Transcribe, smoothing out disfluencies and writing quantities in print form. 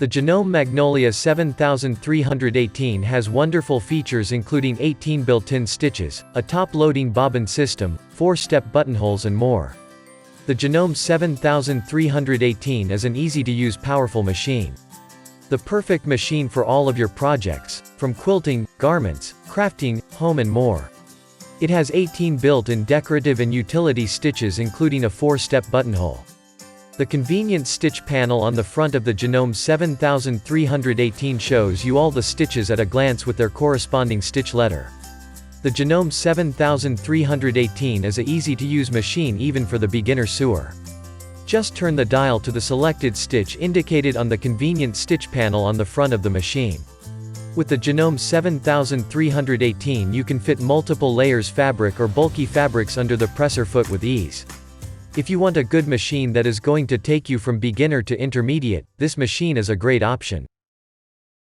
The Janome Magnolia 7318 has wonderful features including 18 built-in stitches, a top-loading bobbin system, 4-step buttonholes and more. The Janome 7318 is an easy-to-use powerful machine. The perfect machine for all of your projects, from quilting, garments, crafting, home and more. It has 18 built-in decorative and utility stitches including a 4-step buttonhole. The convenient stitch panel on the front of the Janome 7318 shows you all the stitches at a glance with their corresponding stitch letter. The Janome 7318 is an easy-to-use machine even for the beginner sewer. Just turn the dial to the selected stitch indicated on the convenient stitch panel on the front of the machine. With the Janome 7318 you can fit multiple layers fabric or bulky fabrics under the presser foot with ease. If you want a good machine that is going to take you from beginner to intermediate, this machine is a great option.